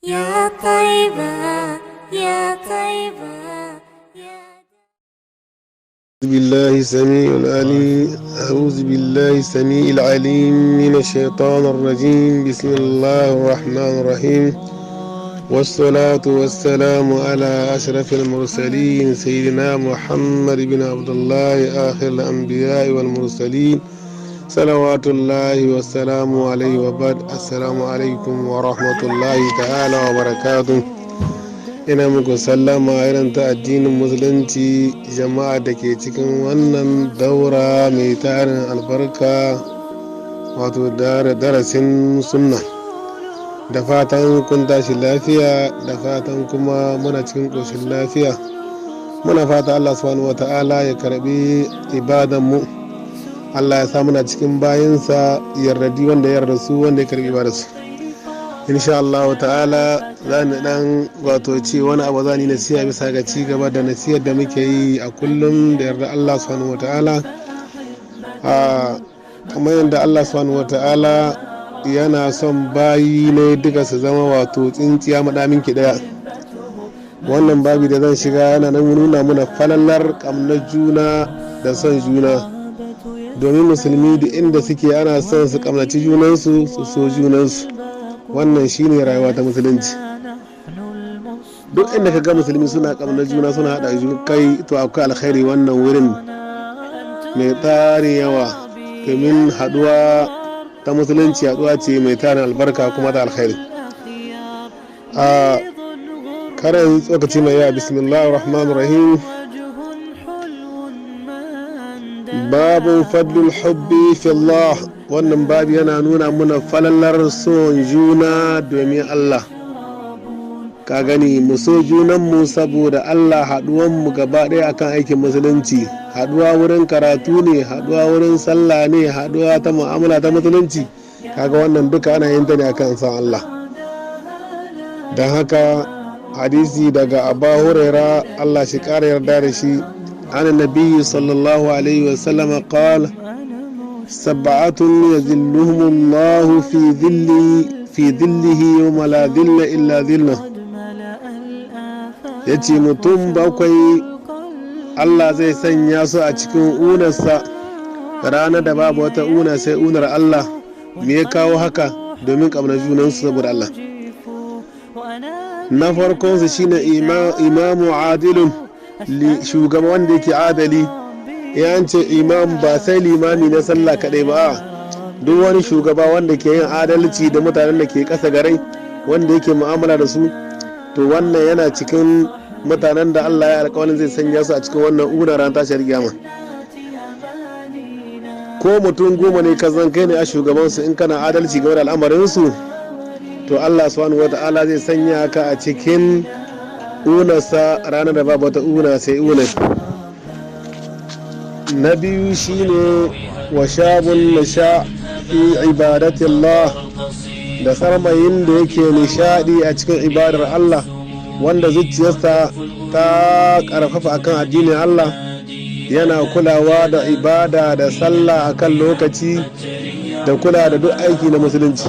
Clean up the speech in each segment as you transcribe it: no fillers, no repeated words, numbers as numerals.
يا طيبة يا طيبة أعوذ بالله السميع العليم من الشيطان الرجيم. بسم الله الرحمن الرحيم، والصلاة والسلام على أشرف المرسلين سيدنا محمد بن عبد الله آخر الأنبياء والمرسلين صلوات الله والسلام عليه وبعد. السلام عليكم ورحمة الله تعالى وبركاته. ina muku sallama irin ta addinin musulunci, jama'a da ke cikin wannan daura mai tarin albarka, wato darasin sunna. Da fatan kun tashi lafiya, da fatan kuma muna cikin ƙoshin lafiya. Muna fata Allah subhanahu wata'ala ya karbi ibadanmu. Allah ya sa muna cikin bayansa yarradi wanda ya yarda su, wanda ya karbi ibadarsu. insha Allah ta'ala za ni dan wato ce wani abu za ni nasiha bisa ga ci gaba da nasihar da muke yi a kullum da yarda Allah subhanahu wata'ala. Kamar yadda Allah subhanahu wata'ala yana son bayi ne duka su zama wato tsintsiya madamin ki daya. Wannan babi da zan shiga yana nan nuna mana falalar kamnar juna da son juna, domin musulmi da inda suke ana son su kamnaci junansu, su so junansu. Wannan shine rayuwa ta musulunci. Duk inda ka ga musulmi suna kamnar juna, suna hada kai, to akwai alkhairi wannan wurin mai tarin yawa, domin haduwa ta musulunci haduwa ce mai tarin albarka kuma da alkhairi. A karin tsokaci mai yawa. Bismillahir rahmanir rahim. Babu fadlul hubbi fi Allah. Wannan babu yana nuna muna falalar son juna domin Allah. Ka gani, mu so junanmu saboda Allah, haduwanmu gaba ɗaya akan aikin musulunci. Haduwa wurin karatu ne, haduwa wurin sallah ne, haduwa ta mu'amala ta musulunci. Kaga wannan duka ana yin ta ne akan san Allah. Don haka hadisi daga Abu Huraira, Allah shi ƙara yarda da shi, an annabi sallallahu alaihi wasallam qala: سبعة يذلهم الله في ظله يوم لا ظل إلا ظله. yace mutum bakwai Allah zai sanya su a cikin unarsa ranar da babu wata una sai unar Allah. Me ya kawo haka? Domin ƙaunar junansu saboda Allah. Na farkonsu shine imamu adilun, shugaba wanda yake adali. Ya ce imam ba sai limami na sallah kaɗai ba, duk wani shugaba wanda ke yin adalci da mutanen da ke ƙasa garai, wanda yake mu'amala da su, to wannan yana cikin mutanen da Allah ya alƙawarin zai sanya su a cikin wannan una ran tashar kiyama. Ko mutum goma ne ka zan kai ne a shugabansu, in kana adalci game da al'amarinsu, to Allah subhanahu wata'ala zai sanya ka a cikin unarsa ranar da babu wata una sai unar. Na biyu shine wa shabun nisha fi ibadatillah, da sarmayin da yake nishadi a cikin ibadar Allah, wanda zuciyarsa ta karfafa akan addinin Allah, yana kulawa da ibada da sallah akan lokaci da kula da duk aiki na musulunci.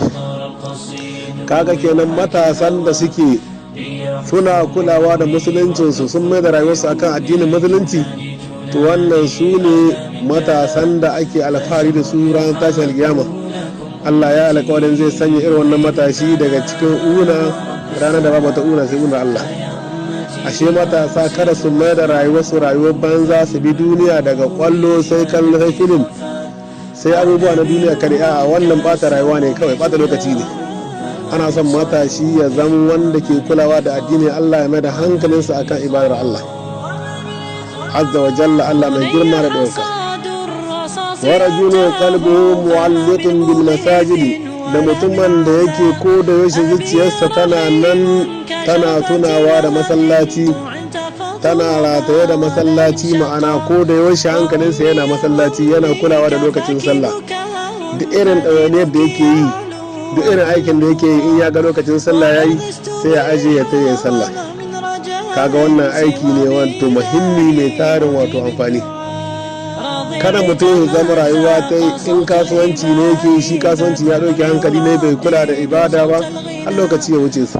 Kaga kenan matasan da suke suna kulawa da musuluncinsu, sun mai da rayuwarsu akan addinin musulunci, to wannan su ne matasan da ake alfahari da su ranar tashin alkiyama. Allah ya alƙawarin zai sanya irin wannan matashi daga cikin una ranar da babu ta una sai una Allah. Ashe matasa kada su mai da rayuwarsu rayuwar banza, su bi duniya daga kwallo sai kallo sai filim sai abubuwa na duniya kare. A wannan bata rayuwa ne kawai, bata lokaci ne. Ana son matashi ya zama wanda ke kulawa da addinin Allah, ya mai da hankalinsa akan ibadar Allah azza wa jalla, Allah mai girma da ɗauka. Wa rajulun qalbuhu mu'alliqun bil masajid, da mutumin da yake ko da yaushe zuciyarsa tana nan tana tunawa da masallaci, tana rataye da masallaci, ma'ana ko da yaushe hankalinsa yana masallaci, yana kulawa da lokacin sallah. Duk irin ɗawainiyar da yake yi, duk irin aikin da yake yi, in ya ga lokacin sallah yayi sai ya aje ya tayi sallah. Kaga wannan aiki ne wato muhimmi mai tarin wato amfani. kada mutum ya zama rayuwa ta in kasuwanci ne yake shi kasuwanci ya ɗauki hankali ne bai kula da ibada ba har lokaci ya wuce su.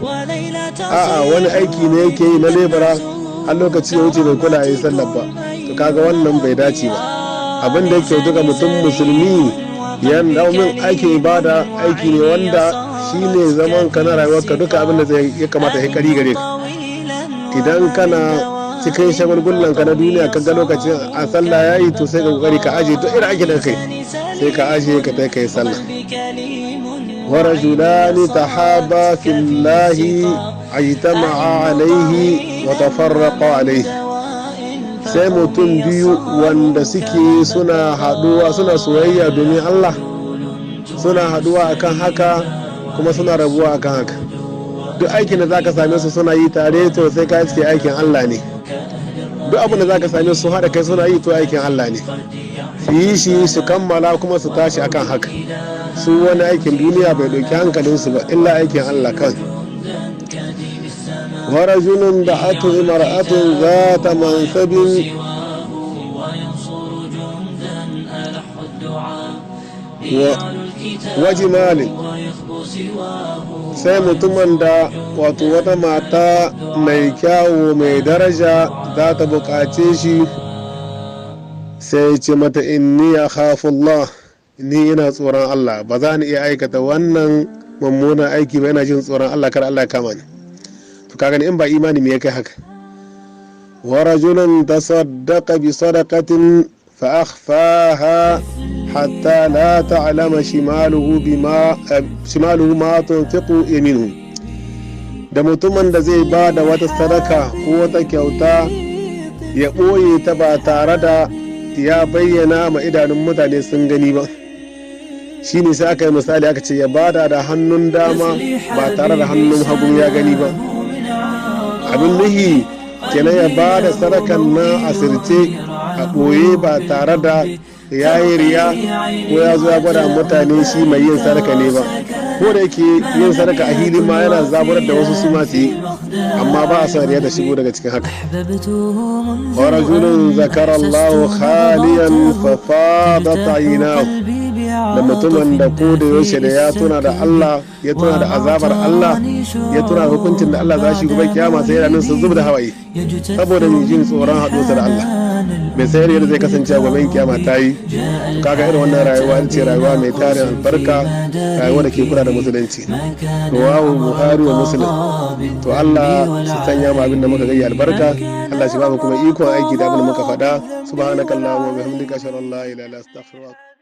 A'a wani aiki ne yake yi na lebara har lokaci ya wuce bai kula ya yi sallar ba, to kaga wannan bai dace ba. Abin da yake duka mutum musulmi yan daumin aikin ibada aiki ne wanda shi ne zaman ka na rayuwarka duka abin da ya kamata ya kari gare ka. Idan kana cikin shagulgullan ka na duniya ka ga lokacin a sallah yayi to sai ka kokari ka aje to irin aikin da kai sai ka aje ka kai kai sallah. wa rajulani tahaba fillahi ajtama'a alayhi wa tafarraqa alayhi. sai mutum biyu wanda suke suna haduwa suna soyayya domin Allah, suna haduwa akan haka kuma suna rabuwa akan haka. duk aikin da zaka same su suna yi tare to sai ka ce aikin Allah ne. duk abin da zaka same su hada kai suna yi to aikin Allah ne. su yi shi su kammala kuma su tashi akan haka. su wani aikin duniya bai dauki hankalin su ba illa aikin Allah kan. wa rajulun da'atu imra'atun zata mansabin wa jimalin. sai mutumin da wato wata mata mai kyawu mai daraja za ta buƙace shi sai ce mata inni akhafullah, ni ina tsoron Allah ba za ni iya aikata wannan mummunan aiki ba, ina jin tsoron Allah kar Allah ya kama ni. to kaga in ba imani me yake haka. wa rajulun tasaddaqa bi sadaqatin fa akhfaha hatta la ta'lama shimaluhu ma tunfiqu yaminuhu. da mutumin da zai ba da wata sadaka ko wata kyauta ya ɓoye ta ba tare da ya bayyana ma idanun mutane sun gani ba. shi ne sai aka yi misali aka ce ya bada da hannun dama ba tare da hannun hagu ya gani ba. abin nuhi kenan ya bada sadakan na asirce a ɓoye ba tare da ya yi riya ko ya zo ya gwada mutane shi mai yin sadaka ne ba. ko da yake yin sadaka a hili ma yana zaburar da wasu su masu yi, amma ba a son riya da shigo daga cikin haka. wa rajulun zakara Allahu khaliyan fa fadat aynahu. da mutumin da ko da yaushe da ya tuna da Allah, ya tuna da azabar Allah, ya tuna hukuncin da Allah za shi gobe kiyama sai yana nan su zub da hawaye saboda mai jin tsoron haɗuwarsa da Allah. bai sayar yadda zai kasance a gobe kiyama ta yi. kaga irin wannan rayuwa ce rayuwa mai tarin albarka, rayuwa da ke kula da musulunci. rawahu Buhari wa Muslim. to Allah su sanya mu abin da muka gayya albarka, Allah shi ba mu kuma ikon aiki da abin da muka faɗa. subhanakallahumma wa bihamdika ashhadu an la ilaha illa anta astaghfiruka